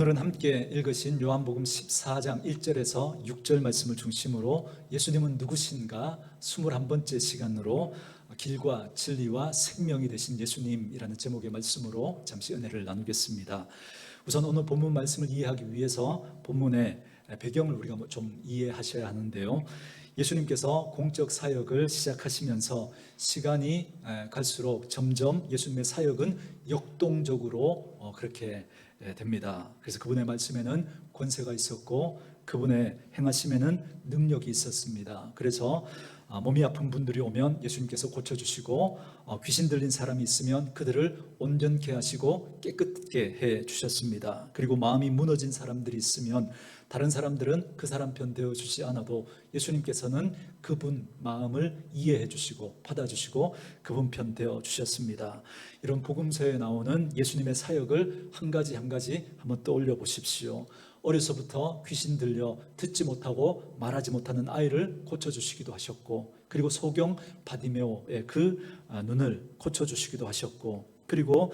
오늘은 함께 읽으신 요한복음 14장 1절에서 6절 말씀을 중심으로 예수님은 누구신가 21번째 시간으로 길과 진리와 생명이 되신 예수님이라는 제목의 말씀으로 잠시 은혜를 나누겠습니다. 우선 오늘 본문 말씀을 이해하기 위해서 본문의 배경을 우리가 좀 이해하셔야 하는데요. 예수님께서 공적 사역을 시작하시면서 시간이 갈수록 점점 예수님의 사역은 역동적으로 그렇게 됩니다. 그래서 그분의 말씀에는 권세가 있었고 그분의 행하심에는 능력이 있었습니다. 그래서 몸이 아픈 분들이 오면 예수님께서 고쳐주시고 귀신 들린 사람이 있으면 그들을 온전케 하시고 깨끗게 해주셨습니다. 그리고 마음이 무너진 사람들이 있으면 다른 사람들은 그 사람 편 되어주지 않아도 예수님께서는 그분 마음을 이해해 주시고 받아주시고 그분 편 되어주셨습니다. 이런 복음서에 나오는 예수님의 사역을 한 가지 한 가지 한번 떠올려 보십시오. 어려서부터 귀신 들려 듣지 못하고 말하지 못하는 아이를 고쳐주시기도 하셨고, 그리고 소경 바디메오의 그 눈을 고쳐주시기도 하셨고, 그리고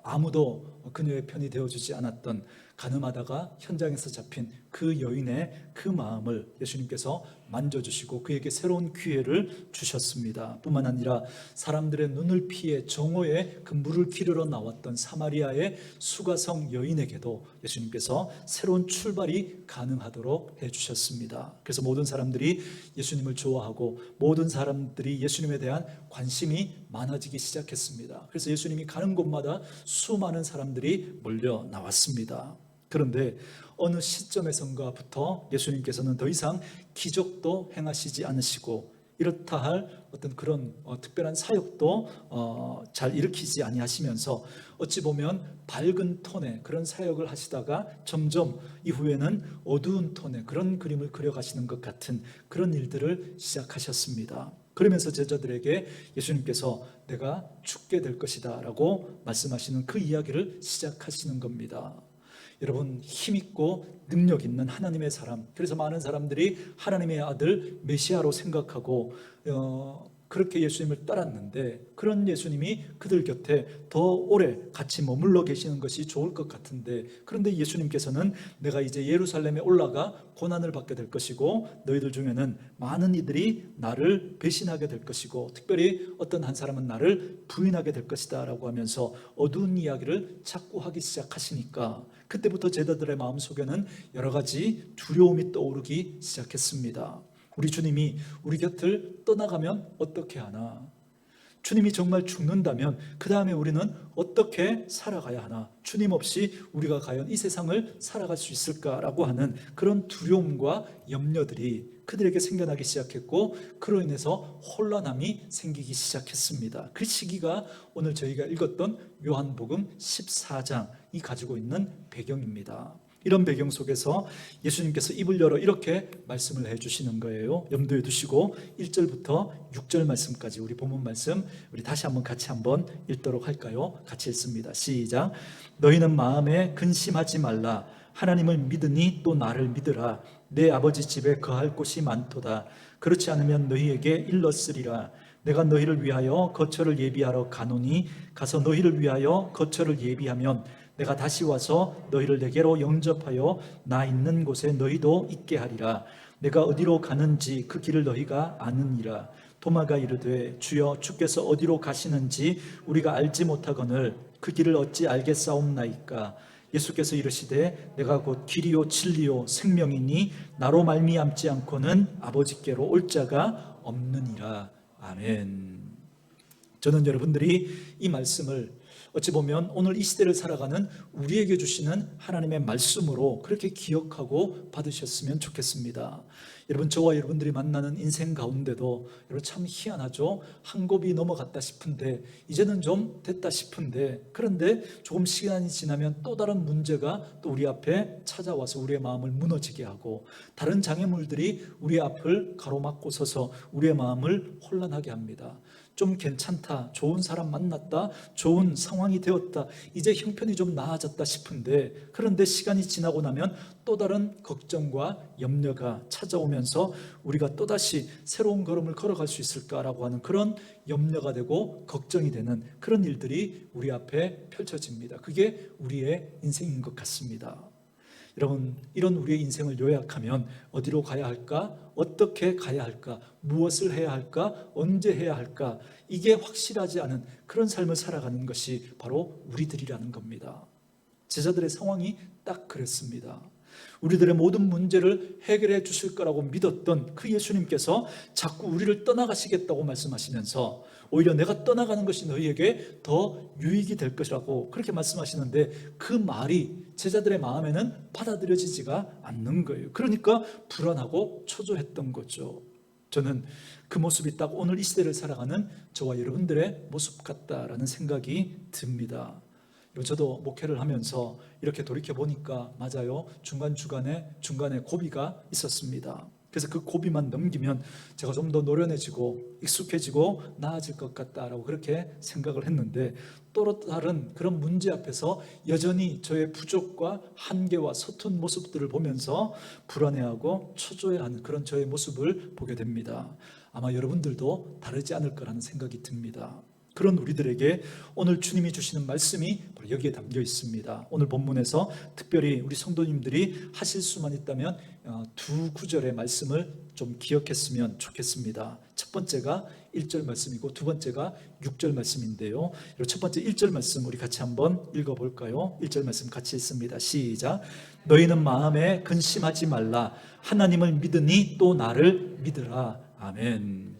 아무도 그녀의 편이 되어주지 않았던 가늠하다가 현장에서 잡힌 그 여인의 그 마음을 예수님께서 만져주시고 그에게 새로운 기회를 주셨습니다. 뿐만 아니라 사람들의 눈을 피해 정오에 그 물을 기르러 나왔던 사마리아의 수가성 여인에게도 예수님께서 새로운 출발이 가능하도록 해주셨습니다. 그래서 모든 사람들이 예수님을 좋아하고 모든 사람들이 예수님에 대한 관심이 많아지기 시작했습니다. 그래서 예수님이 가는 곳마다 수많은 사람들이 몰려 나왔습니다. 그런데 어느 시점에선가부터 예수님께서는 더 이상 기적도 행하시지 않으시고 이렇다 할 어떤 그런 특별한 사역도 잘 일으키지 아니하시면서 어찌 보면 밝은 톤의 그런 사역을 하시다가 점점 이후에는 어두운 톤의 그런 그림을 그려가시는 것 같은 그런 일들을 시작하셨습니다. 그러면서 제자들에게 예수님께서 내가 죽게 될 것이다 라고 말씀하시는 그 이야기를 시작하시는 겁니다. 여러분, 힘있고 능력 있는 하나님의 사람, 그래서 많은 사람들이 하나님의 아들 메시아로 생각하고 그렇게 예수님을 따랐는데, 그런 예수님이 그들 곁에 더 오래 같이 머물러 계시는 것이 좋을 것 같은데, 그런데 예수님께서는 내가 이제 예루살렘에 올라가 고난을 받게 될 것이고 너희들 중에는 많은 이들이 나를 배신하게 될 것이고 특별히 어떤 한 사람은 나를 부인하게 될 것이다 라고 하면서 어두운 이야기를 자꾸 하기 시작하시니까 그때부터 제자들의 마음속에는 여러 가지 두려움이 떠오르기 시작했습니다. 우리 주님이 우리 곁을 떠나가면 어떻게 하나? 주님이 정말 죽는다면 그 다음에 우리는 어떻게 살아가야 하나? 주님 없이 우리가 과연 이 세상을 살아갈 수 있을까라고 하는 그런 두려움과 염려들이 그들에게 생겨나기 시작했고, 그로 인해서 혼란함이 생기기 시작했습니다. 그 시기가 오늘 저희가 읽었던 요한복음 14장이 가지고 있는 배경입니다. 이런 배경 속에서 예수님께서 입을 열어 이렇게 말씀을 해주시는 거예요. 염두에 두시고 1절부터 6절 말씀까지 우리 본문 말씀 우리 다시 한번 같이 한번 읽도록 할까요? 같이 읽습니다. 시작. 너희는 마음에 근심하지 말라. 하나님을 믿으니 또 나를 믿으라. 내 아버지 집에 거할 곳이 많도다. 그렇지 않으면 너희에게 일렀으리라. 내가 너희를 위하여 거처를 예비하러 가노니 가서 너희를 위하여 거처를 예비하면 내가 다시 와서 너희를 내게로 영접하여 나 있는 곳에 너희도 있게 하리라. 내가 어디로 가는지 그 길을 너희가 아느니라. 도마가 이르되 주여 주께서 어디로 가시는지 우리가 알지 못하거늘 그 길을 어찌 알겠사옵나이까. 예수께서 이르시되 내가 곧 길이요 진리요 생명이니 나로 말미암지 않고는 아버지께로 올 자가 없느니라. 아멘. 저는 여러분들이 이 말씀을 어찌 보면 오늘 이 시대를 살아가는 우리에게 주시는 하나님의 말씀으로 그렇게 기억하고 받으셨으면 좋겠습니다. 여러분, 저와 여러분들이 만나는 인생 가운데도 여러분 참 희한하죠. 한 곱이 넘어갔다 싶은데 이제는 좀 됐다 싶은데, 그런데 조금 시간이 지나면 또 다른 문제가 또 우리 앞에 찾아와서 우리의 마음을 무너지게 하고 다른 장애물들이 우리 앞을 가로막고 서서 우리의 마음을 혼란하게 합니다. 좀 괜찮다, 좋은 사람 만났다, 좋은 상황이 되었다, 이제 형편이 좀 나아졌다 싶은데, 그런데 시간이 지나고 나면 또 다른 걱정과 염려가 찾아오면서 우리가 또다시 새로운 걸음을 걸어갈 수 있을까라고 하는 그런 염려가 되고 걱정이 되는 그런 일들이 우리 앞에 펼쳐집니다. 그게 우리의 인생인 것 같습니다. 여러분, 이런 우리의 인생을 요약하면 어디로 가야 할까? 어떻게 가야 할까? 무엇을 해야 할까? 언제 해야 할까? 이게 확실하지 않은 그런 삶을 살아가는 것이 바로 우리들이라는 겁니다. 제자들의 상황이 딱 그랬습니다. 우리들의 모든 문제를 해결해 주실 거라고 믿었던 그 예수님께서 자꾸 우리를 떠나가시겠다고 말씀하시면서 오히려 내가 떠나가는 것이 너희에게 더 유익이 될 것이라고 그렇게 말씀하시는데 그 말이 제자들의 마음에는 받아들여지지가 않는 거예요. 그러니까 불안하고 초조했던 거죠. 저는 그 모습이 딱 오늘 이 시대를 살아가는 저와 여러분들의 모습 같다라는 생각이 듭니다. 저도 목회를 하면서 이렇게 돌이켜보니까 맞아요. 중간에 고비가 있었습니다. 그래서 그 고비만 넘기면 제가 좀 더 노련해지고 익숙해지고 나아질 것 같다라고 그렇게 생각을 했는데 또 다른 그런 문제 앞에서 여전히 저의 부족과 한계와 서툰 모습들을 보면서 불안해하고 초조해하는 그런 저의 모습을 보게 됩니다. 아마 여러분들도 다르지 않을 거라는 생각이 듭니다. 그런 우리들에게 오늘 주님이 주시는 말씀이 바로 여기에 담겨 있습니다. 오늘 본문에서 특별히 우리 성도님들이 하실 수만 있다면 두 구절의 말씀을 좀 기억했으면 좋겠습니다. 첫 번째가 1절 말씀이고 두 번째가 6절 말씀인데요. 첫 번째 1절 말씀 우리 같이 한번 읽어볼까요? 1절 말씀 같이 읽습니다. 시작. 너희는 마음에 근심하지 말라. 하나님을 믿으니 또 나를 믿으라. 아멘.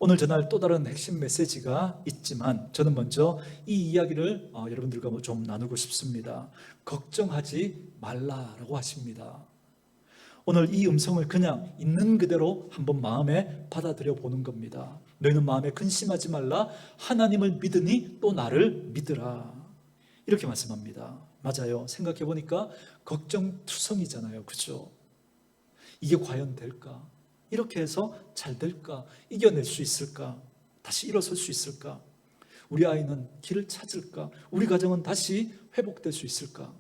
오늘 전할 또 다른 핵심 메시지가 있지만 저는 먼저 이 이야기를 여러분들과 좀 나누고 싶습니다. 걱정하지 말라라고 하십니다. 오늘 이 음성을 그냥 있는 그대로 한번 마음에 받아들여 보는 겁니다. 너희는 마음에 근심하지 말라. 하나님을 믿으니 또 나를 믿으라. 이렇게 말씀합니다. 맞아요. 생각해 보니까 걱정투성이잖아요. 그죠? 이게 과연 될까? 이렇게 해서 잘 될까? 이겨낼 수 있을까? 다시 일어설 수 있을까? 우리 아이는 길을 찾을까? 우리 가정은 다시 회복될 수 있을까?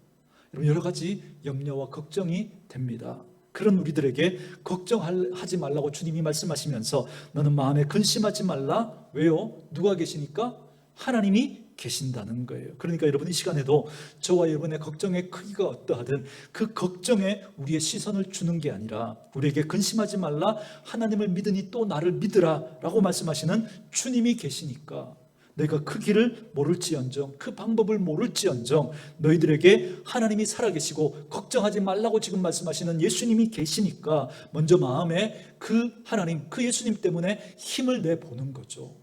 여러 가지 염려와 걱정이 됩니다. 그런 우리들에게 걱정하지 말라고 주님이 말씀하시면서 너는 마음에 근심하지 말라. 왜요? 누가 계시니까? 하나님이 계신다는 거예요. 그러니까 여러분 이 시간에도 저와 여러분의 걱정의 크기가 어떠하든 그 걱정에 우리의 시선을 주는 게 아니라 우리에게 근심하지 말라. 하나님을 믿으니 또 나를 믿으라 라고 말씀하시는 주님이 계시니까 너희가 그 길을 모를지언정 그 방법을 모를지언정 너희들에게 하나님이 살아계시고 걱정하지 말라고 지금 말씀하시는 예수님이 계시니까 먼저 마음에 그 하나님 그 예수님 때문에 힘을 내보는 거죠.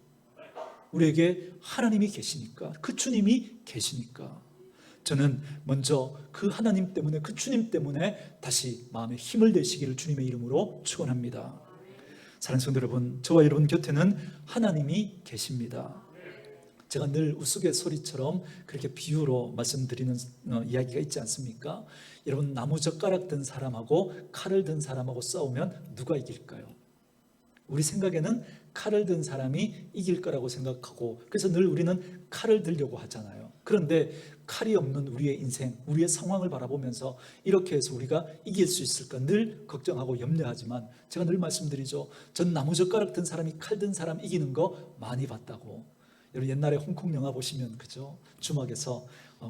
우리에게 하나님이 계시니까 그 주님이 계시니까 저는 먼저 그 하나님 때문에 그 주님 때문에 다시 마음에 힘을 내시기를 주님의 이름으로 축원합니다. 사랑하는 성도 여러분, 저와 여러분 곁에는 하나님이 계십니다. 제가 늘 우스갯소리처럼 그렇게 비유로 말씀드리는 이야기가 있지 않습니까? 여러분 나무젓가락 든 사람하고 칼을 든 사람하고 싸우면 누가 이길까요? 우리 생각에는 칼을 든 사람이 이길 거라고 생각하고 그래서 늘 우리는 칼을 들려고 하잖아요. 그런데 칼이 없는 우리의 인생, 우리의 상황을 바라보면서 이렇게 해서 우리가 이길 수 있을까 늘 걱정하고 염려하지만 제가 늘 말씀드리죠. 전 나무젓가락 든 사람이 칼 든 사람 이기는 거 많이 봤다고. 여러분 옛날에 홍콩 영화 보시면 그죠? 주막에서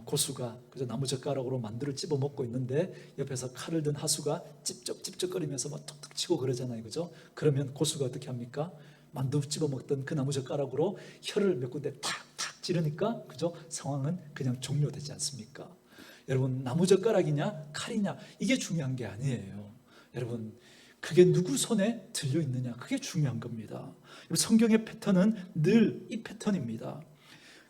고수가 그저 나무젓가락으로 만두를 찝어 먹고 있는데 옆에서 칼을 든 하수가 찝쩍찝쩍거리면서 막 툭툭 치고 그러잖아요. 그죠? 그러면 고수가 어떻게 합니까? 만두 찝어 먹던 그 나무젓가락으로 혀를 몇 군데 탁탁 찌르니까 그죠? 상황은 그냥 종료되지 않습니까? 여러분 나무젓가락이냐 칼이냐 이게 중요한 게 아니에요. 여러분 그게 누구 손에 들려 있느냐 그게 중요한 겁니다. 성경의 패턴은 늘 이 패턴입니다.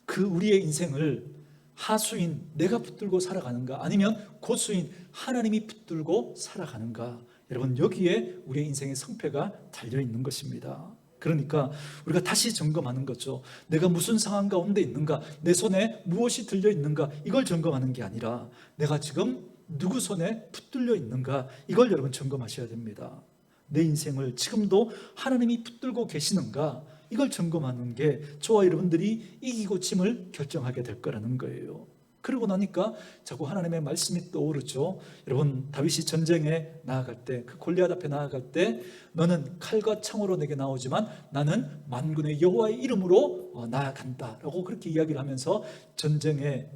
그 우리의 인생을 하수인 내가 붙들고 살아가는가 아니면 고수인 하나님이 붙들고 살아가는가 여러분 여기에 우리의 인생의 성패가 달려있는 것입니다. 그러니까 우리가 다시 점검하는 거죠. 내가 무슨 상황 가운데 있는가 내 손에 무엇이 들려있는가 이걸 점검하는 게 아니라 내가 지금 누구 손에 붙들려 있는가 이걸 여러분 점검하셔야 됩니다. 내 인생을 지금도 하나님이 붙들고 계시는가 이걸 점검하는 게 저와 여러분들이 이기고 짐을 결정하게 될 거라는 거예요. 그러고 나니까 자꾸 하나님의 말씀이 떠오르죠. 여러분, 다윗이 전쟁에 나아갈 때, 그 골리앗 앞에 나아갈 때, 너는 칼과 창으로 내게 나오지만 나는 만군의 여호와의 이름으로 나아간다라고 그렇게 이야기를 하면서 전쟁의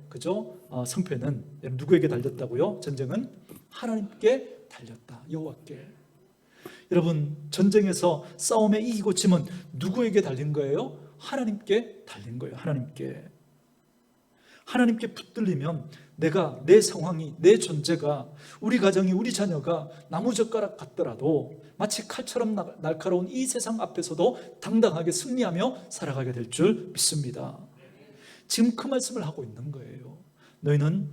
성패는 누구에게 달렸다고요? 전쟁은 하나님께 달렸다. 여호와께. 여러분, 전쟁에서 싸움에 이기고 지면 누구에게 달린 거예요? 하나님께 달린 거예요. 하나님께 붙들리면 내가, 내 상황이, 내 존재가, 우리 가정이, 우리 자녀가 나무젓가락 같더라도 마치 칼처럼 날카로운 이 세상 앞에서도 당당하게 승리하며 살아가게 될 줄 믿습니다. 지금 그 말씀을 하고 있는 거예요. 너희는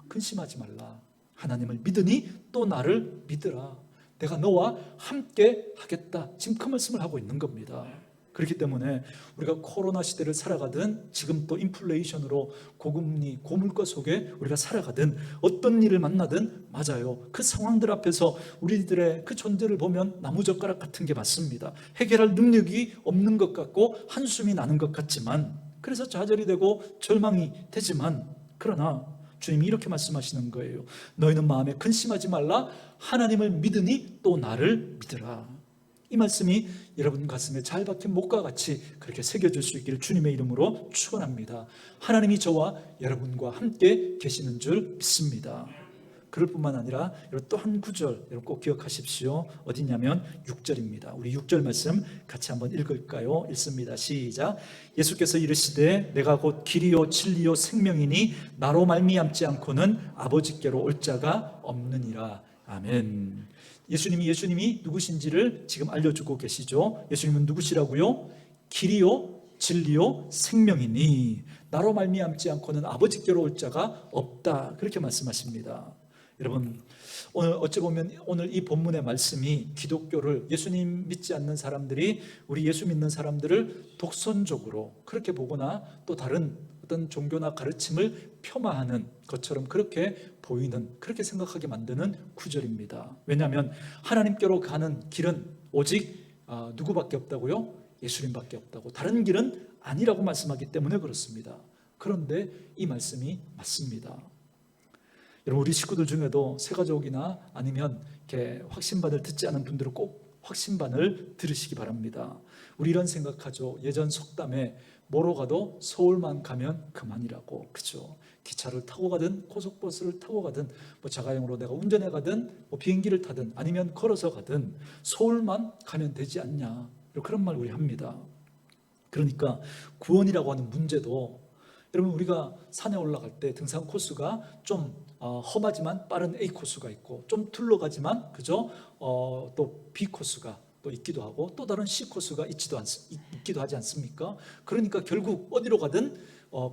근심하지 말라. 하나님을 믿으니 또 나를 믿으라. 내가 너와 함께 하겠다. 지금 그 말씀을 하고 있는 겁니다. 그렇기 때문에 우리가 코로나 시대를 살아가든, 지금 또 인플레이션으로 고금리, 고물가 속에 우리가 살아가든, 어떤 일을 만나든, 맞아요, 그 상황들 앞에서 우리들의 그 존재를 보면 나무젓가락 같은 게 맞습니다. 해결할 능력이 없는 것 같고 한숨이 나는 것 같지만, 그래서 좌절이 되고 절망이 되지만, 그러나 주님이 이렇게 말씀하시는 거예요. 너희는 마음에 근심하지 말라. 하나님을 믿으니 또 나를 믿으라. 이 말씀이 여러분 가슴에 잘 박힌 목과 같이 그렇게 새겨질 수 있기를 주님의 이름으로 축원합니다. 하나님이 저와 여러분과 함께 계시는 줄 믿습니다. 그럴 뿐만 아니라 여러분 또 한 구절 여러분 꼭 기억하십시오. 어디냐면 6절입니다. 우리 6절 말씀 같이 한번 읽을까요? 읽습니다. 시작. 예수께서 이르시되 내가 곧 길이요 진리요 생명이니 나로 말미암지 않고는 아버지께로 올 자가 없느니라. 아멘. 예수님이 누구신지를 지금 알려주고 계시죠. 예수님은 누구시라고요? 길이요 진리요 생명이니 나로 말미암지 않고는 아버지께로 올 자가 없다. 그렇게 말씀하십니다. 여러분, 어찌 보면 오늘 이 본문의 말씀이 기독교를, 예수님 믿지 않는 사람들이 우리 예수 믿는 사람들을 독선적으로 그렇게 보거나 또 다른 어떤 종교나 가르침을 폄하하는 것처럼 그렇게 보이는, 그렇게 생각하게 만드는 구절입니다. 왜냐하면 하나님께로 가는 길은 오직 누구밖에 없다고요? 예수님밖에 없다고, 다른 길은 아니라고 말씀하기 때문에 그렇습니다. 그런데 이 말씀이 맞습니다. 여러분, 우리 식구들 중에도 새가족이나 아니면 이렇게 확신반을 듣지 않은 분들은 꼭 확신반을 들으시기 바랍니다. 우리 이런 생각하죠. 예전 속담에 뭐로 가도 서울만 가면 그만이라고. 그죠? 기차를 타고 가든 고속버스를 타고 가든 자가용으로 내가 운전해 가든 비행기를 타든 아니면 걸어서 가든 서울만 가면 되지 않냐, 그런 말 우리 합니다. 그러니까 구원이라고 하는 문제도, 여러분 우리가 산에 올라갈 때 등산 코스가 좀 험하지만 빠른 A 코스가 있고, 좀 둘러가지만 또 B 코스가 또 있기도 하고, 또 다른 C 코스가 있기도 하지 않습니까? 그러니까 결국 어디로 가든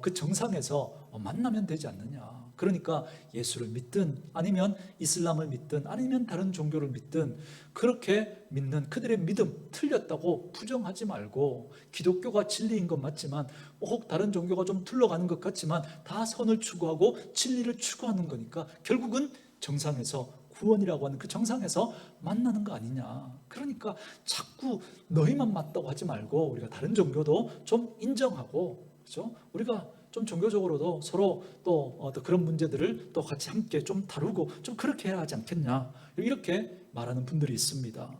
그 정상에서 만나면 되지 않느냐. 그러니까 예수를 믿든 아니면 이슬람을 믿든 아니면 다른 종교를 믿든 그렇게 믿는 그들의 믿음 틀렸다고 부정하지 말고, 기독교가 진리인 건 맞지만 혹 다른 종교가 좀 둘러가는 것 같지만 다 선을 추구하고 진리를 추구하는 거니까 결국은 정상에서, 구원이라고 하는 그 정상에서 만나는 거 아니냐. 그러니까 자꾸 너희만 맞다고 하지 말고 우리가 다른 종교도 좀 인정하고, 그렇죠? 우리가 좀 종교적으로도 서로 또 그런 문제들을 또 같이 함께 좀 다루고 좀 그렇게 해야 하지 않겠냐, 이렇게 말하는 분들이 있습니다.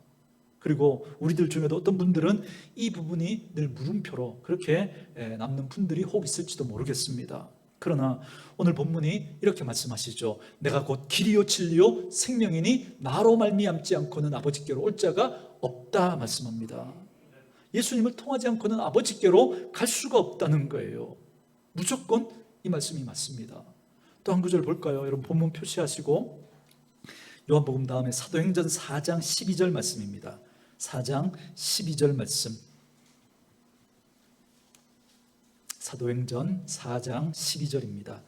그리고 우리들 중에도 어떤 분들은 이 부분이 늘 물음표로 그렇게 남는 분들이 혹 있을지도 모르겠습니다. 그러나 오늘 본문이 이렇게 말씀하시죠. 내가 곧 길이요 진리요 생명이니 나로 말미암지 않고는 아버지께로 올 자가 없다 말씀합니다. 예수님을 통하지 않고는 아버지께로 갈 수가 없다는 거예요. 무조건 이 말씀이 맞습니다. 또 한 구절 볼까요? 여러분 본문 표시하시고, 요한복음 다음에 사도행전 4장 12절 말씀입니다. 4장 12절 말씀. 사도행전 4장 12절입니다.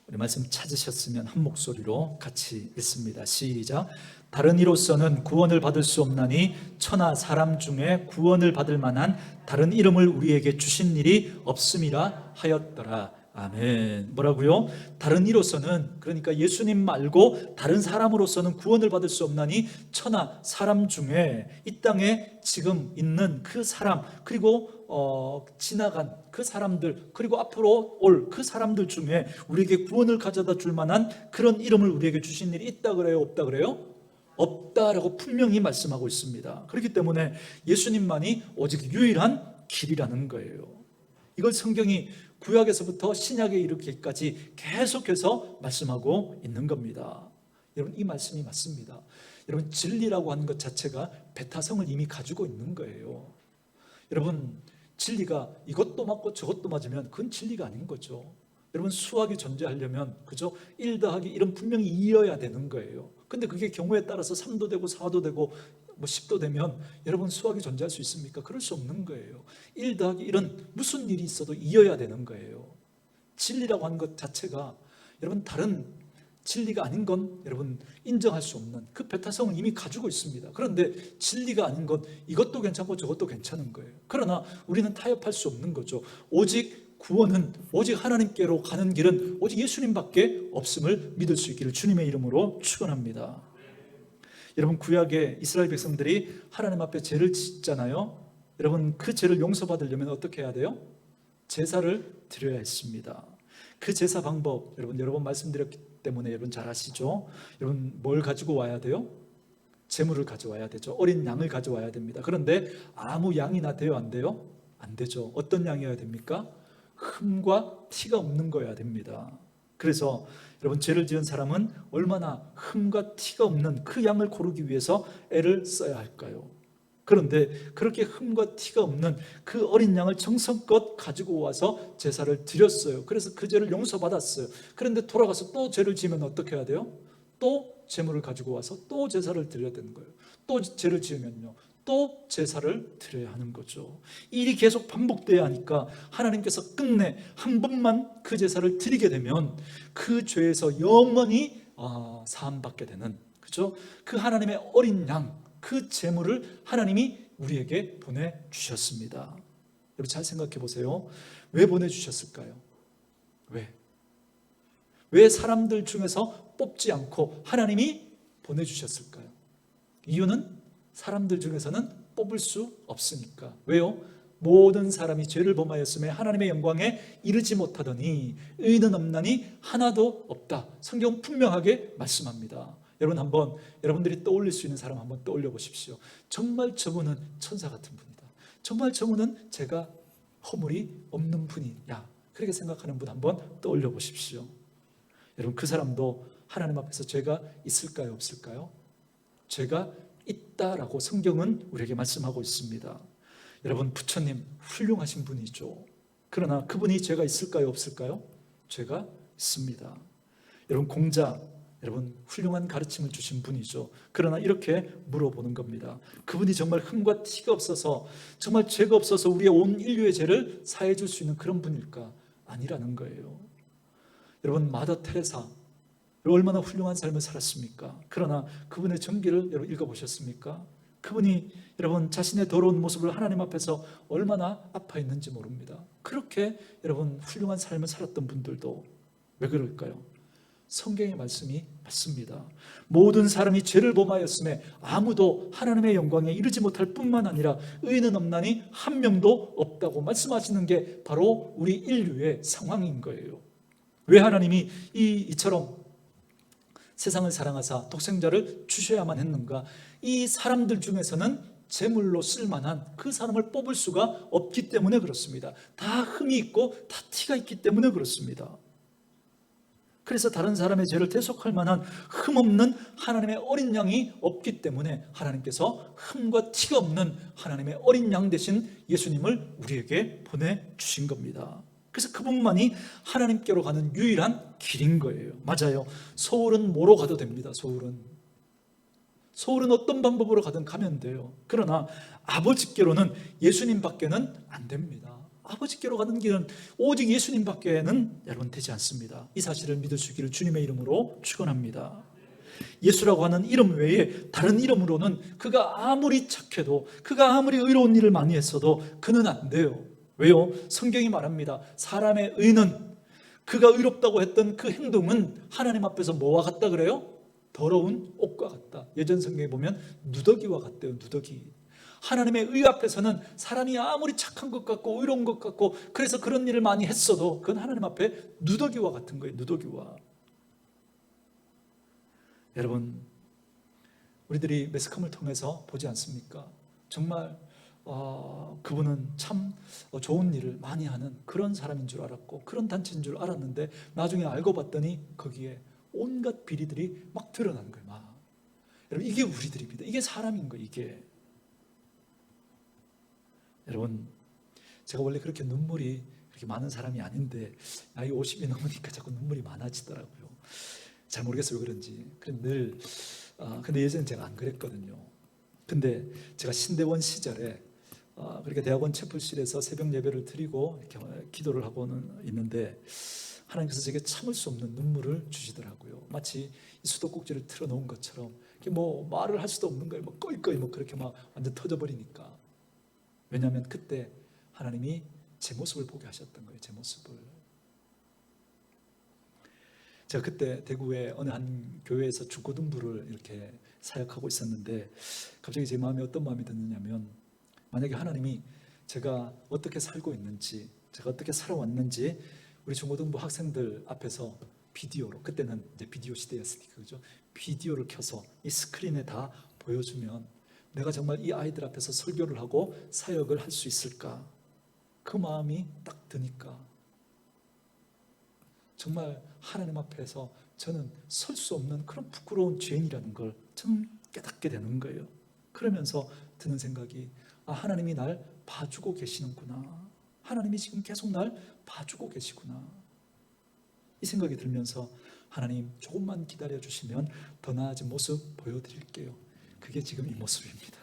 우리 말씀 찾으셨으면 한 목소리로 같이 읽습니다. 시작. 다른 이로서는 구원을 받을 수 없나니 천하 사람 중에 구원을 받을 만한 다른 이름을 우리에게 주신 일이 없음이라 하였더라. 아멘. 뭐라고요? 다른 이로서는, 그러니까 예수님 말고 다른 사람으로서는 구원을 받을 수 없나니 천하 사람 중에 이 땅에 지금 있는 그 사람, 그리고 지나간 그 사람들, 그리고 앞으로 올 그 사람들 중에 우리에게 구원을 가져다 줄 만한 그런 이름을 우리에게 주신 일이 있다 그래요? 없다 그래요? 없다라고 분명히 말씀하고 있습니다. 그렇기 때문에 예수님만이 오직 유일한 길이라는 거예요. 이걸 성경이 구약에서부터 신약에 이르기까지 계속해서 말씀하고 있는 겁니다. 여러분, 이 말씀이 맞습니다. 여러분, 진리라고 하는 것 자체가 배타성을 이미 가지고 있는 거예요. 여러분, 진리가 이것도 맞고 저것도 맞으면 그건 진리가 아닌 거죠. 여러분, 수학이 존재하려면 그죠? 1 더하기 1은 분명히 2여야 되는 거예요. 근데 그게 경우에 따라서 3도 되고 4도 되고 10도 되면 여러분, 수학이 존재할 수 있습니까? 그럴 수 없는 거예요. 1 더하기 1은 무슨 일이 있어도 2여야 되는 거예요. 진리라고 하는 것 자체가 여러분, 다른 진리가 아닌 건 여러분 인정할 수 없는 그 배타성을 이미 가지고 있습니다. 그런데 진리가 아닌 건 이것도 괜찮고 저것도 괜찮은 거예요. 그러나 우리는 타협할 수 없는 거죠. 오직 구원은, 오직 하나님께로 가는 길은 오직 예수님밖에 없음을 믿을 수 있기를 주님의 이름으로 축원합니다. 여러분, 구약의 이스라엘 백성들이 하나님 앞에 죄를 짓잖아요. 여러분, 그 죄를 용서받으려면 어떻게 해야 돼요? 제사를 드려야 했습니다. 그 제사 방법 여러분 여러 번 말씀드렸기 때문에 여러분 잘 아시죠? 여러분, 뭘 가지고 와야 돼요? 제물을 가져와야 되죠. 어린 양을 가져와야 됩니다. 그런데 아무 양이나 돼요? 안 돼요? 안 되죠. 어떤 양이어야 됩니까? 흠과 티가 없는 거여야 됩니다. 그래서 여러분, 죄를 지은 사람은 얼마나 흠과 티가 없는 그 양을 고르기 위해서 애를 써야 할까요? 그런데 그렇게 흠과 티가 없는 그 어린 양을 정성껏 가지고 와서 제사를 드렸어요. 그래서 그 죄를 용서받았어요. 그런데 돌아가서 또 죄를 지으면 어떻게 해야 돼요? 또 제물을 가지고 와서 또 제사를 드려야 되는 거예요. 또 죄를 지으면요, 또 제사를 드려야 하는 거죠. 이 일이 계속 반복돼야 하니까 하나님께서 끝내 한 번만 그 제사를 드리게 되면 그 죄에서 영원히 사함받게 되는, 그죠? 그 하나님의 어린 양, 그 제물을 하나님이 우리에게 보내주셨습니다. 여러분, 잘 생각해 보세요. 왜 보내주셨을까요? 왜 사람들 중에서 뽑지 않고 하나님이 보내주셨을까요? 이유는 사람들 중에서는 뽑을 수 없으니까. 왜요? 모든 사람이 죄를 범하였음에 하나님의 영광에 이르지 못하더니 의인은 없나니 하나도 없다. 성경 분명하게 말씀합니다. 여러분, 한번 여러분들이 떠올릴 수 있는 사람 한번 떠올려 보십시오. 정말 저분은 천사 같은 분이다. 정말 저분은 제가 허물이 없는 분이야. 그렇게 생각하는 분 한번 떠올려 보십시오. 여러분, 그 사람도 하나님 앞에서 죄가 있을까요? 없을까요? 죄가 있다라고 성경은 우리에게 말씀하고 있습니다. 여러분, 부처님 훌륭하신 분이죠. 그러나 그분이 죄가 있을까요? 없을까요? 죄가 있습니다. 여러분, 공자, 여러분 훌륭한 가르침을 주신 분이죠. 그러나 이렇게 물어보는 겁니다. 그분이 정말 흠과 티가 없어서, 정말 죄가 없어서 우리의 온 인류의 죄를 사해 줄 수 있는 그런 분일까? 아니라는 거예요. 여러분, 마더 테레사 얼마나 훌륭한 삶을 살았습니까? 그러나 그분의 전기를 여러분 읽어보셨습니까? 그분이 여러분 자신의 더러운 모습을 하나님 앞에서 얼마나 아파했는지 모릅니다. 그렇게 여러분 훌륭한 삶을 살았던 분들도 왜 그럴까요? 성경의 말씀이 맞습니다. 모든 사람이 죄를 범하였음에 아무도 하나님의 영광에 이르지 못할 뿐만 아니라 의인은 없나니 한 명도 없다고 말씀하시는 게 바로 우리 인류의 상황인 거예요. 왜 하나님이 이처럼 세상을 사랑하사 독생자를 주셔야만 했는가? 이 사람들 중에서는 제물로 쓸만한 그 사람을 뽑을 수가 없기 때문에 그렇습니다. 다 흠이 있고 다 티가 있기 때문에 그렇습니다. 그래서 다른 사람의 죄를 대속할 만한 흠없는 하나님의 어린 양이 없기 때문에 하나님께서 흠과 티가 없는 하나님의 어린 양 대신 예수님을 우리에게 보내주신 겁니다. 그래서 그분만이 하나님께로 가는 유일한 길인 거예요. 맞아요. 소울은 뭐로 가도 됩니다. 소울은 어떤 방법으로 가든 가면 돼요. 그러나 아버지께로는 예수님밖에는 안 됩니다. 아버지께로 가는 길은 오직 예수님밖에는 여러분 되지 않습니다. 이 사실을 믿을 수 있기를 주님의 이름으로 축원합니다. 예수라고 하는 이름 외에 다른 이름으로는 그가 아무리 착해도, 그가 아무리 의로운 일을 많이 했어도 그는 안 돼요. 왜요? 성경이 말합니다. 사람의 의는 그가 의롭다고 했던 그 행동은 하나님 앞에서 뭐와 같다 그래요? 더러운 옷과 같다. 예전 성경에 보면 누더기와 같대요. 누더기. 하나님의 의 앞에서는 사람이 아무리 착한 것 같고 의로운 것 같고 그래서 그런 일을 많이 했어도 그건 하나님 앞에 누더기와 같은 거예요. 누더기와. 여러분, 우리들이 매스컴을 통해서 보지 않습니까? 정말 그분은 참 좋은 일을 많이 하는 그런 사람인 줄 알았고 그런 단체인 줄 알았는데 나중에 알고 봤더니 거기에 온갖 비리들이 막 드러나는 거예요. 막. 여러분, 이게 우리들입니다. 이게 사람인 거예요. 이게. 여러분, 제가 원래 그렇게 눈물이 그렇게 많은 사람이 아닌데 나이 50이 넘으니까 자꾸 눈물이 많아지더라고요. 잘 모르겠어요 왜 그런지. 근데 예전엔 제가 안 그랬거든요. 근데 제가 신대원 시절에 그러니까 대학원 채플실에서 새벽 예배를 드리고 이렇게 기도를 하고는 있는데 하나님께서 제게 참을 수 없는 눈물을 주시더라고요. 마치 이 수도꼭지를 틀어놓은 것처럼 뭐 말을 할 수도 없는 거예요. 뭐 꺼이꺼이 뭐 그렇게 막 완전 터져버리니까. 왜냐하면 그때 하나님이 제 모습을 보게 하셨던 거예요. 제 모습을. 제가 그때 대구의 어느 한 교회에서 중고등부를 이렇게 사역하고 있었는데 갑자기 제 마음에 어떤 마음이 드느냐면 만약에 하나님이 제가 어떻게 살고 있는지 제가 어떻게 살아왔는지 우리 중고등부 학생들 앞에서 비디오로, 그때는 이제 비디오 시대였으니까 그죠? 비디오를 켜서 이 스크린에 다 보여주면 내가 정말 이 아이들 앞에서 설교를 하고 사역을 할 수 있을까? 그 마음이 딱 드니까 정말 하나님 앞에서 저는 설 수 없는 그런 부끄러운 죄인이라는 걸 좀 깨닫게 되는 거예요. 그러면서 드는 생각이 하나님이 날 봐주고 계시는구나. 하나님이 지금 계속 날 봐주고 계시구나. 이 생각이 들면서 하나님 조금만 기다려주시면 더 나아진 모습 보여드릴게요. 그게 지금 이 모습입니다.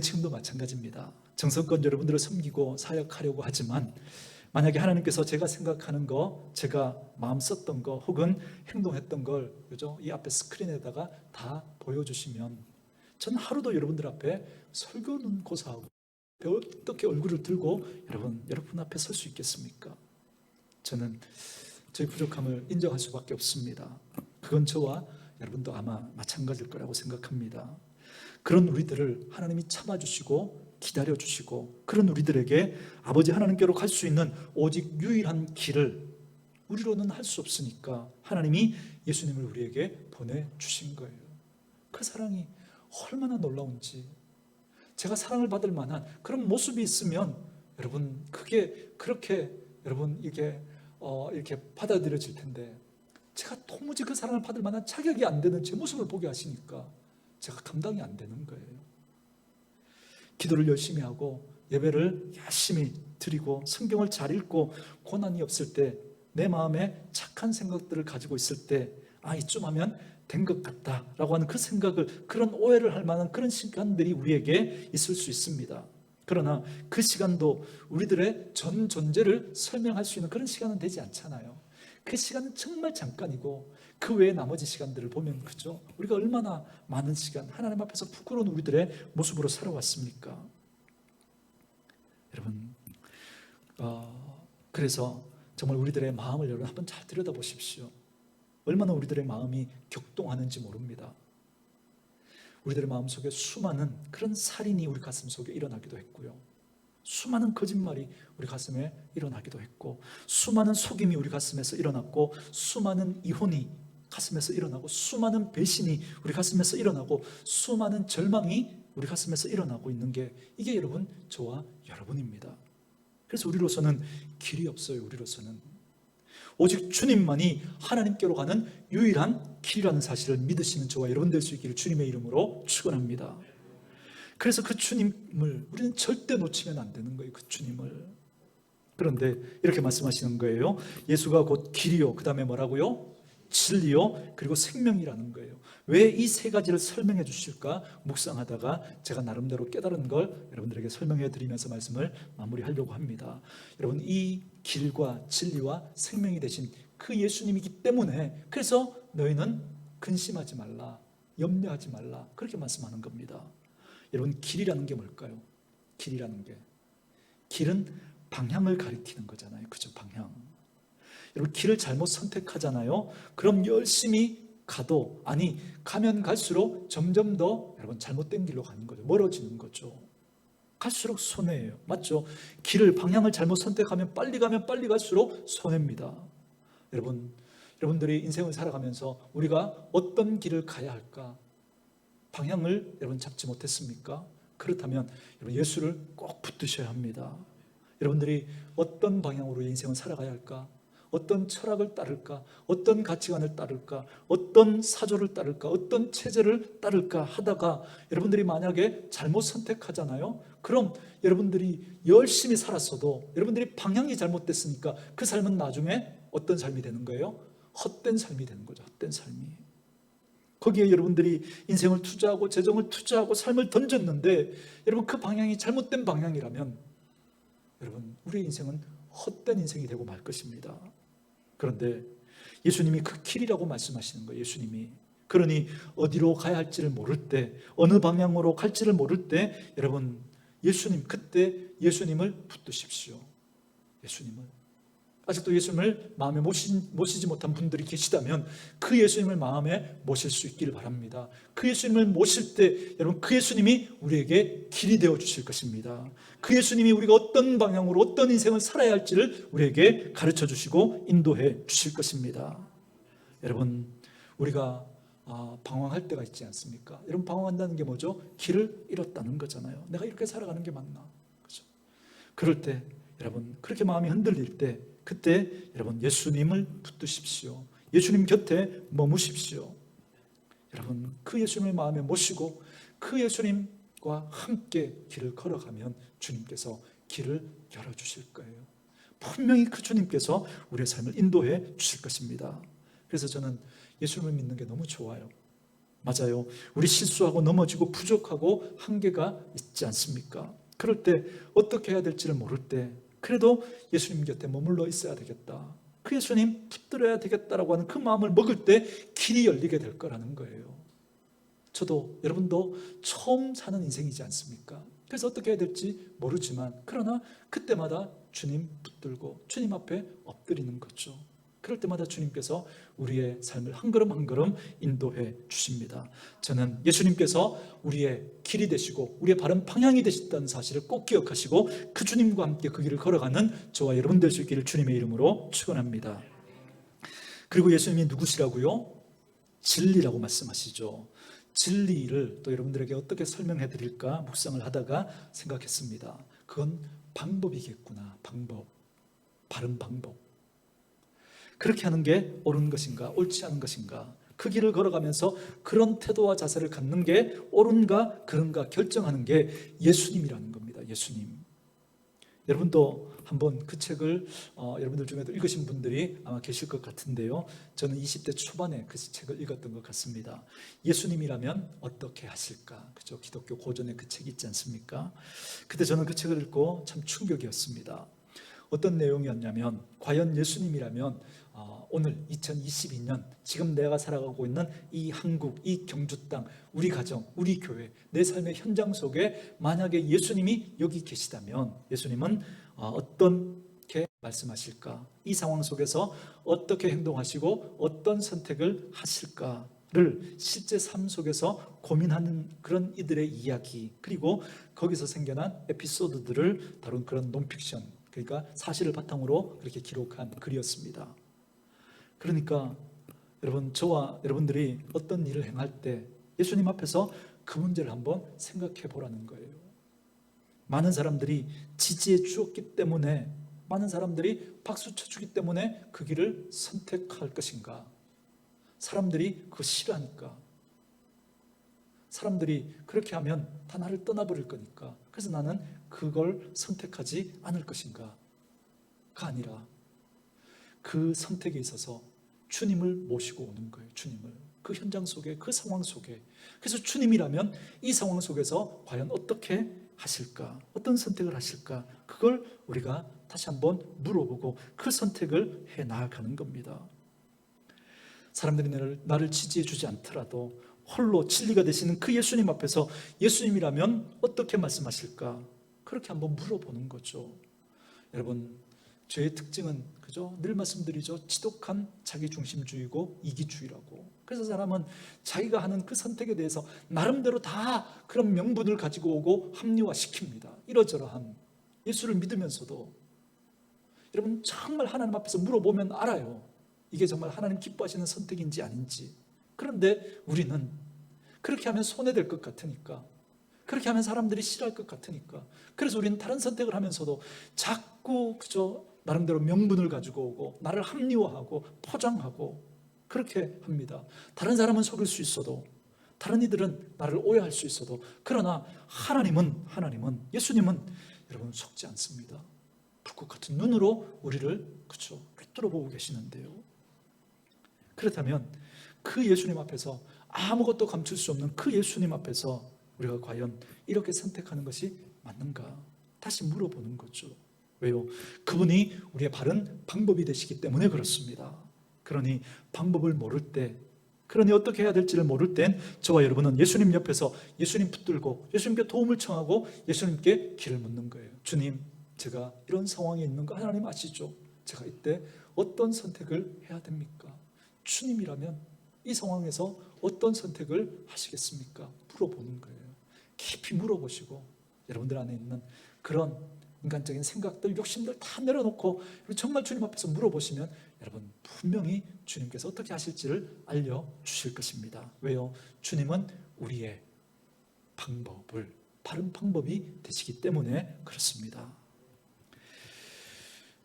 지금도 마찬가지입니다. 정성껏 여러분들을 섬기고 사역하려고 하지만 만약에 하나님께서 제가 생각하는 거, 제가 마음 썼던 거, 혹은 행동했던 걸 그죠? 이 앞에 스크린에다가 다 보여주시면 저는 하루도 여러분들 앞에 설교는 고사하고 어떻게 얼굴을 들고 여러분 앞에 설 수 있겠습니까? 저는 저희 부족함을 인정할 수밖에 없습니다. 그건 저와 여러분도 아마 마찬가지일 거라고 생각합니다. 그런 우리들을 하나님이 참아주시고 기다려주시고 그런 우리들에게 아버지 하나님께로 갈 수 있는 오직 유일한 길을 우리로는 할 수 없으니까 하나님이 예수님을 우리에게 보내주신 거예요. 그 사랑이 얼마나 놀라운지, 제가 사랑을 받을 만한 그런 모습이 있으면 여러분 그게 그렇게 여러분 이게 이렇게 받아들여질 텐데 제가 도무지 그 사랑을 받을 만한 자격이 안 되는 제 모습을 보게 하시니까 제가 감당이 안 되는 거예요. 기도를 열심히 하고 예배를 열심히 드리고 성경을 잘 읽고 고난이 없을 때 내 마음에 착한 생각들을 가지고 있을 때 이쯤 하면 된 것 같다라고 하는 그 생각을, 그런 오해를 할 만한 그런 시간들이 우리에게 있을 수 있습니다. 그러나 그 시간도 우리들의 전 존재를 설명할 수 있는 그런 시간은 되지 않잖아요. 그 시간은 정말 잠깐이고 그 외의 나머지 시간들을 보면 그죠? 우리가 얼마나 많은 시간 하나님 앞에서 부끄러운 우리들의 모습으로 살아왔습니까? 여러분, 그래서 정말 우리들의 마음을 여러분 한번 잘 들여다보십시오. 얼마나 우리들의 마음이 격동하는지 모릅니다. 우리들의 마음속에 수많은 그런 살인이 우리 가슴 속에 일어나기도 했고요. 수많은 거짓말이 우리 가슴에 일어나기도 했고, 수많은 속임이 우리 가슴에서 일어났고, 수많은 이혼이 가슴에서 일어나고, 수많은 배신이 우리 가슴에서 일어나고, 수많은 절망이 우리 가슴에서 일어나고 있는 게 이게 여러분 저와 여러분입니다. 그래서 우리로서는 길이 없어요. 우리로서는 오직 주님만이 하나님께로 가는 유일한 길이라는 사실을 믿으시는 저와 여러분 될 수 있기를 주님의 이름으로 축원합니다. 그래서 그 주님을 우리는 절대 놓치면 안 되는 거예요. 그 주님을. 그런데 이렇게 말씀하시는 거예요. 예수가 곧 길이요, 그 다음에 뭐라고요? 진리요, 그리고 생명이라는 거예요. 왜 이 세 가지를 설명해 주실까 묵상하다가 제가 나름대로 깨달은 걸 여러분들에게 설명해 드리면서 말씀을 마무리하려고 합니다. 여러분, 이 길과 진리와 생명이 되신 그 예수님이기 때문에 그래서 너희는 근심하지 말라, 염려하지 말라, 그렇게 말씀하는 겁니다. 여러분, 길이라는 게 뭘까요? 길이라는 게, 길은 방향을 가리키는 거잖아요. 그죠? 방향. 여러분 길을 잘못 선택하잖아요. 그럼 열심히 가도 가면 갈수록 점점 더 여러분 잘못된 길로 가는 거죠. 멀어지는 거죠. 갈수록 손해예요. 맞죠? 방향을 잘못 선택하면 빨리 가면 빨리 갈수록 손해입니다. 여러분들이 인생을 살아가면서 우리가 어떤 길을 가야 할까? 방향을 여러분 잡지 못했습니까? 그렇다면 여러분 예수를 꼭 붙드셔야 합니다. 여러분들이 어떤 방향으로 인생을 살아가야 할까? 어떤 철학을 따를까? 어떤 가치관을 따를까? 어떤 사조를 따를까? 어떤 체제를 따를까 하다가 여러분들이 만약에 잘못 선택하잖아요. 그럼 여러분들이 열심히 살았어도 여러분들이 방향이 잘못됐으니까 그 삶은 나중에 어떤 삶이 되는 거예요? 헛된 삶이 되는 거죠. 헛된 삶이. 거기에 여러분들이 인생을 투자하고 재정을 투자하고 삶을 던졌는데 여러분 그 방향이 잘못된 방향이라면 여러분 우리의 인생은 헛된 인생이 되고 말 것입니다. 그런데 예수님이 그 길이라고 말씀하시는 거예요. 예수님이. 그러니 어디로 가야 할지를 모를 때, 어느 방향으로 갈지를 모를 때 여러분 그때 예수님을 붙드십시오. 예수님을. 아직도 예수님을 마음에 모시지 못한 분들이 계시다면 그 예수님을 마음에 모실 수 있기를 바랍니다. 그 예수님을 모실 때 여러분 그 예수님이 우리에게 길이 되어 주실 것입니다. 그 예수님이 우리가 어떤 방향으로 어떤 인생을 살아야 할지를 우리에게 가르쳐 주시고 인도해 주실 것입니다. 여러분 우리가 방황할 때가 있지 않습니까? 여러분 방황한다는 게 뭐죠? 길을 잃었다는 거잖아요. 내가 이렇게 살아가는 게 맞나? 그렇죠? 그럴 때 여러분 그렇게 마음이 흔들릴 때 그때 여러분 예수님을 붙드십시오. 예수님 곁에 머무십시오. 여러분 그 예수님을 마음에 모시고 그 예수님과 함께 길을 걸어가면 주님께서 길을 열어주실 거예요. 분명히 그 주님께서 우리의 삶을 인도해 주실 것입니다. 그래서 저는 예수님을 믿는 게 너무 좋아요. 맞아요. 우리 실수하고 넘어지고 부족하고 한계가 있지 않습니까? 그럴 때 어떻게 해야 될지를 모를 때 그래도 예수님 곁에 머물러 있어야 되겠다. 그 예수님 붙들어야 되겠다라고 하는 그 마음을 먹을 때 길이 열리게 될 거라는 거예요. 저도 여러분도 처음 사는 인생이지 않습니까? 그래서 어떻게 해야 될지 모르지만 그러나 그때마다 주님 붙들고 주님 앞에 엎드리는 거죠. 그럴 때마다 주님께서 우리의 삶을 한 걸음 한 걸음 인도해 주십니다. 저는 예수님께서 우리의 길이 되시고 우리의 바른 방향이 되셨다는 사실을 꼭 기억하시고 그 주님과 함께 그 길을 걸어가는 저와 여러분 될 수 있기를 주님의 이름으로 축원합니다. 그리고 예수님이 누구시라고요? 진리라고 말씀하시죠. 진리를 또 여러분들에게 어떻게 설명해 드릴까 묵상을 하다가 생각했습니다. 그건 방법이겠구나. 바른 방법. 그렇게 하는 게 옳은 것인가, 옳지 않은 것인가, 그 길을 걸어가면서 그런 태도와 자세를 갖는 게 옳은가, 그런가 결정하는 게 예수님이라는 겁니다. 예수님. 여러분도 한번 그 책을 여러분들 중에도 읽으신 분들이 아마 계실 것 같은데요. 저는 20대 초반에 그 책을 읽었던 것 같습니다. 예수님이라면 어떻게 하실까? 그죠? 기독교 고전에 그 책이 있지 않습니까? 그때 저는 그 책을 읽고 참 충격이었습니다. 어떤 내용이었냐면 과연 예수님이라면 오늘 2022년 지금 내가 살아가고 있는 이 한국, 이 경주 땅, 우리 가정, 우리 교회, 내 삶의 현장 속에 만약에 예수님이 여기 계시다면 예수님은 어떻게 말씀하실까? 이 상황 속에서 어떻게 행동하시고 어떤 선택을 하실까를 실제 삶 속에서 고민하는 그런 이들의 이야기, 그리고 거기서 생겨난 에피소드들을 다룬 그런 논픽션, 그러니까 사실을 바탕으로 그렇게 기록한 글이었습니다. 그러니까 여러분, 저와 여러분들이 어떤 일을 행할 때 예수님 앞에서 그 문제를 한번 생각해 보라는 거예요. 많은 사람들이 지지해 주었기 때문에, 많은 사람들이 박수 쳐주기 때문에 그 길을 선택할 것인가? 사람들이 그거 싫어하니까, 사람들이 그렇게 하면 다 나를 떠나버릴 거니까, 그래서 나는 그걸 선택하지 않을 것인가? 가 아니라 그 선택에 있어서 주님을 모시고 오는 거예요. 주님을. 그 현장 속에, 그 상황 속에. 그래서 주님이라면 이 상황 속에서 과연 어떻게 하실까? 어떤 선택을 하실까? 그걸 우리가 다시 한번 물어보고 그 선택을 해 나아가는 겁니다. 사람들이 나를 지지해 주지 않더라도 홀로 진리가 되시는 그 예수님 앞에서 예수님이라면 어떻게 말씀하실까? 그렇게 한번 물어보는 거죠. 여러분, 죄의 특징은 그죠? 늘 말씀드리죠. 지독한 자기중심주의고 이기주의라고. 그래서 사람은 자기가 하는 그 선택에 대해서 나름대로 다 그런 명분을 가지고 오고 합리화시킵니다. 이러저러한 예수를 믿으면서도 여러분 정말 하나님 앞에서 물어보면 알아요. 이게 정말 하나님 기뻐하시는 선택인지 아닌지. 그런데 우리는 그렇게 하면 손해될 것 같으니까, 그렇게 하면 사람들이 싫어할 것 같으니까, 그래서 우리는 다른 선택을 하면서도 자꾸 그저 나름대로 명분을 가지고 오고 나를 합리화하고 포장하고 그렇게 합니다. 다른 사람은 속일 수 있어도, 다른 이들은 나를 오해할 수 있어도, 그러나 하나님은 예수님은 여러분 속지 않습니다. 불꽃 같은 눈으로 우리를 그쵸 꿰뚫어 보고 계시는데요. 그렇다면 그 예수님 앞에서, 아무것도 감출 수 없는 그 예수님 앞에서 우리가 과연 이렇게 선택하는 것이 맞는가? 다시 물어보는 거죠. 왜요? 그분이 우리의 바른 방법이 되시기 때문에 그렇습니다. 그러니 방법을 모를 때, 그러니 어떻게 해야 될지를 모를 땐 저와 여러분은 예수님 옆에서 예수님 붙들고 예수님께 도움을 청하고 예수님께 길을 묻는 거예요. 주님, 제가 이런 상황에 있는 거 하나님 아시죠? 제가 이때 어떤 선택을 해야 됩니까? 주님이라면 이 상황에서 어떤 선택을 하시겠습니까? 물어보는 거예요. 깊이 물어보시고 여러분들 안에 있는 그런 인간적인 생각들, 욕심들 다 내려놓고 정말 주님 앞에서 물어보시면 여러분 분명히 주님께서 어떻게 하실지를 알려주실 것입니다. 왜요? 주님은 우리의 방법을, 바른 방법이 되시기 때문에 그렇습니다.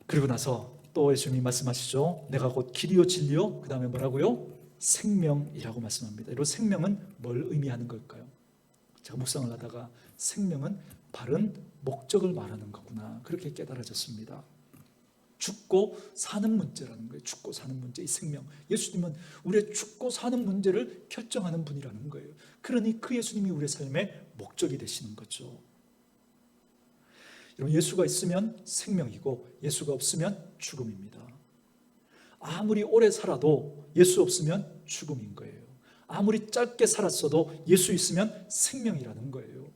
그리고 나서 또 예수님이 말씀하시죠. 내가 곧 길이요 진리요 그 다음에 뭐라고요? 생명이라고 말씀합니다. 여러분 생명은 뭘 의미하는 걸까요? 제가 묵상을 하다가 생명은 바른 목적을 말하는 거구나 그렇게 깨달아졌습니다. 죽고 사는 문제라는 거예요. 죽고 사는 문제, 이 생명. 예수님은 우리의 죽고 사는 문제를 결정하는 분이라는 거예요. 그러니 그 예수님이 우리의 삶의 목적이 되시는 거죠. 여러분 예수가 있으면 생명이고 예수가 없으면 죽음입니다. 아무리 오래 살아도 예수 없으면 죽음인 거예요. 아무리 짧게 살았어도 예수 있으면 생명이라는 거예요.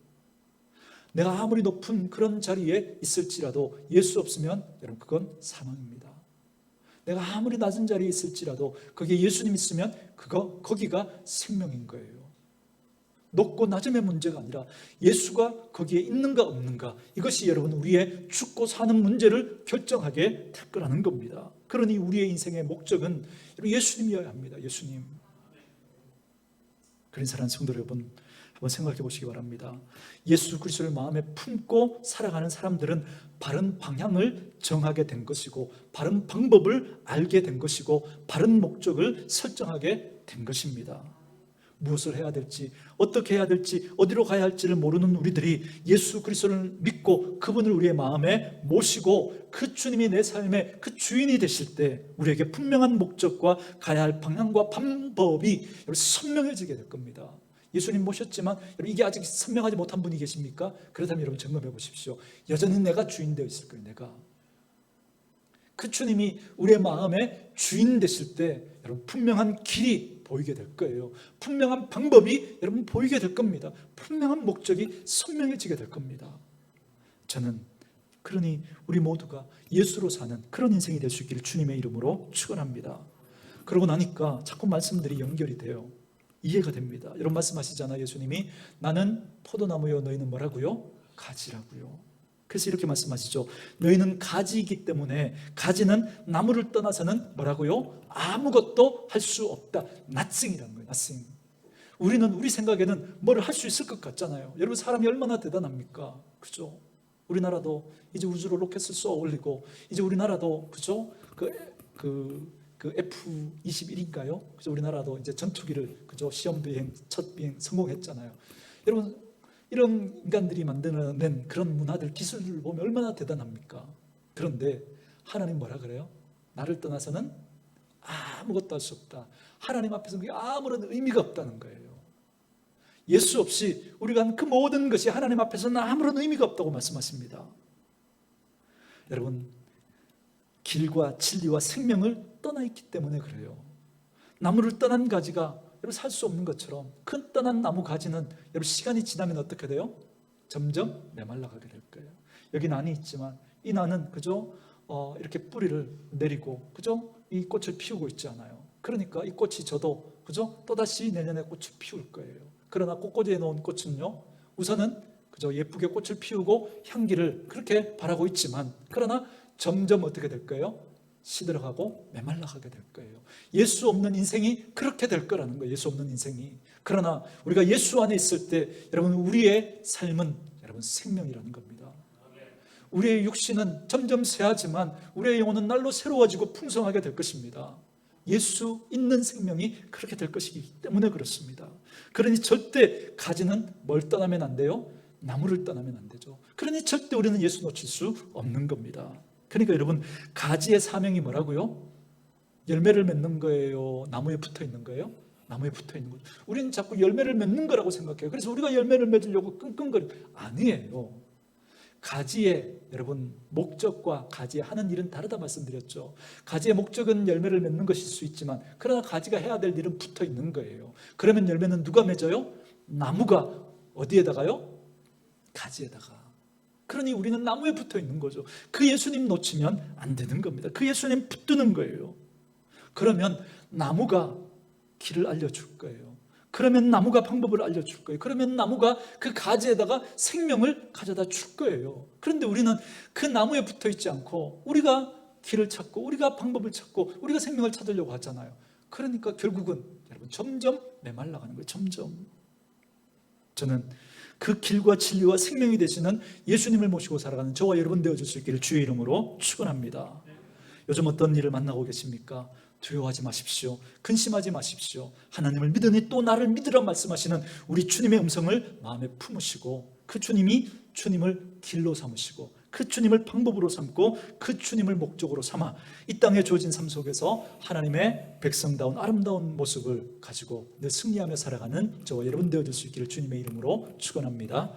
내가 아무리 높은 그런 자리에 있을지라도 예수 없으면 여러분 그건 사망입니다. 내가 아무리 낮은 자리에 있을지라도 거기에 예수님 있으면 거기가 생명인 거예요. 높고 낮음의 문제가 아니라 예수가 거기에 있는가 없는가, 이것이 여러분 우리의 죽고 사는 문제를 결정하게 될 거라는 겁니다. 그러니 우리의 인생의 목적은 예수님이어야 합니다. 예수님. 그런 사랑하는 성도 여러분, 한번 생각해 보시기 바랍니다. 예수 그리스도를 마음에 품고 살아가는 사람들은 바른 방향을 정하게 된 것이고, 바른 방법을 알게 된 것이고, 바른 목적을 설정하게 된 것입니다. 무엇을 해야 될지, 어떻게 해야 될지, 어디로 가야 할지를 모르는 우리들이 예수 그리스도를 믿고 그분을 우리의 마음에 모시고 그 주님이 내 삶의 그 주인이 되실 때 우리에게 분명한 목적과 가야 할 방향과 방법이 선명해지게 될 겁니다. 예수님 모셨지만 이게 아직 선명하지 못한 분이 계십니까? 그렇다면 여러분 점검해 보십시오. 여전히 내가 주인 되어 있을 거예요. 내가. 그 주님이 우리의 마음의 주인 되실 때 여러분 분명한 길이 보이게 될 거예요. 분명한 방법이 여러분 보이게 될 겁니다. 분명한 목적이 선명해지게 될 겁니다. 저는 그러니 우리 모두가 예수로 사는 그런 인생이 될 수 있기를 주님의 이름으로 축원합니다. 그러고 나니까 자꾸 말씀들이 연결이 돼요. 이해가 됩니다. 이런 말씀하시잖아요. 예수님이 나는 포도나무요 너희는 뭐라고요? 가지라고요. 그래서 이렇게 말씀하시죠. 너희는 가지이기 때문에, 가지는 나무를 떠나서는 뭐라고요? 아무것도 할 수 없다. nothing이라는 거예요. nothing. 우리는 우리 생각에는 뭘 할 수 있을 것 같잖아요. 여러분 사람이 얼마나 대단합니까? 그죠? 우리나라도 이제 우주로 로켓을 쏘아 올리고, 이제 우리나라도 그죠? 그 F-21인가요? 그죠? 우리나라도 이제 전투기를 그죠? 시험 비행, 첫 비행 성공했잖아요. 여러분 이런 인간들이 만들어낸 그런 문화들, 기술을 보면 얼마나 대단합니까? 그런데 하나님 뭐라 그래요? 나를 떠나서는 아무것도 할 수 없다. 하나님 앞에서 그게 아무런 의미가 없다는 거예요. 예수 없이 우리가 한 그 모든 것이 하나님 앞에서는 아무런 의미가 없다고 말씀하십니다. 여러분 길과 진리와 생명을 떠나 있기 때문에 그래요. 나무를 떠난 가지가 여러분 살 수 없는 것처럼, 큰 떠난 나무 가지는 여러분 시간이 지나면 어떻게 돼요? 점점 메말라가게 될 거예요. 여기 난이 있지만 이 난은 그죠? 이렇게 뿌리를 내리고, 그죠? 이 꽃을 피우고 있지 않아요. 그러니까 이 꽃이 저도, 그죠? 또다시 내년에 꽃을 피울 거예요. 그러나 꽃꽂이에 놓은 꽃은요, 우선은 그죠? 예쁘게 꽃을 피우고 향기를 그렇게 바라고 있지만, 그러나 점점 어떻게 될 거예요? 시들어가고 메말라가게 될 거예요. 예수 없는 인생이 그렇게 될 거라는 거예요. 예수 없는 인생이. 그러나 우리가 예수 안에 있을 때 여러분, 우리의 삶은 여러분 생명이라는 겁니다. 우리의 육신은 점점 쇠하지만 우리의 영혼은 날로 새로워지고 풍성하게 될 것입니다. 예수 있는 생명이 그렇게 될 것이기 때문에 그렇습니다. 그러니 절대 가지는 뭘 떠나면 안 돼요? 나무를 떠나면 안 되죠. 그러니 절대 우리는 예수 놓칠 수 없는 겁니다. 그러니까 여러분, 가지의 사명이 뭐라고요? 열매를 맺는 거예요? 나무에 붙어 있는 거예요? 나무에 붙어 있는 거죠. 우리는 자꾸 열매를 맺는 거라고 생각해요. 그래서 우리가 열매를 맺으려고 끙끙거리고, 아니에요. 가지의 여러분 목적과 가지의 하는 일은 다르다 말씀드렸죠. 가지의 목적은 열매를 맺는 것일 수 있지만, 그러나 가지가 해야 될 일은 붙어 있는 거예요. 그러면 열매는 누가 맺어요? 나무가 어디에다가요? 가지에다가. 그러니 우리는 나무에 붙어 있는 거죠. 그 예수님 놓치면 안 되는 겁니다. 그 예수님 붙드는 거예요. 그러면 나무가 길을 알려줄 거예요. 그러면 나무가 방법을 알려줄 거예요. 그러면 나무가 그 가지에다가 생명을 가져다 줄 거예요. 그런데 우리는 그 나무에 붙어 있지 않고 우리가 길을 찾고 우리가 방법을 찾고 우리가 생명을 찾으려고 하잖아요. 그러니까 결국은 여러분 점점 메말라가는 거예요. 점점. 저는 그 길과 진리와 생명이 되시는 예수님을 모시고 살아가는 저와 여러분 되어줄 수 있기를 주의 이름으로 축원합니다. 요즘 어떤 일을 만나고 계십니까? 두려워하지 마십시오. 근심하지 마십시오. 하나님을 믿으니 또 나를 믿으라 말씀하시는 우리 주님의 음성을 마음에 품으시고, 그 주님이 주님을 길로 삼으시고 그 주님을 방법으로 삼고 그 주님을 목적으로 삼아 이 땅에 주어진 삶 속에서 하나님의 백성다운 아름다운 모습을 가지고 늘 승리하며 살아가는 저와 여러분 되어줄 수 있기를 주님의 이름으로 축원합니다.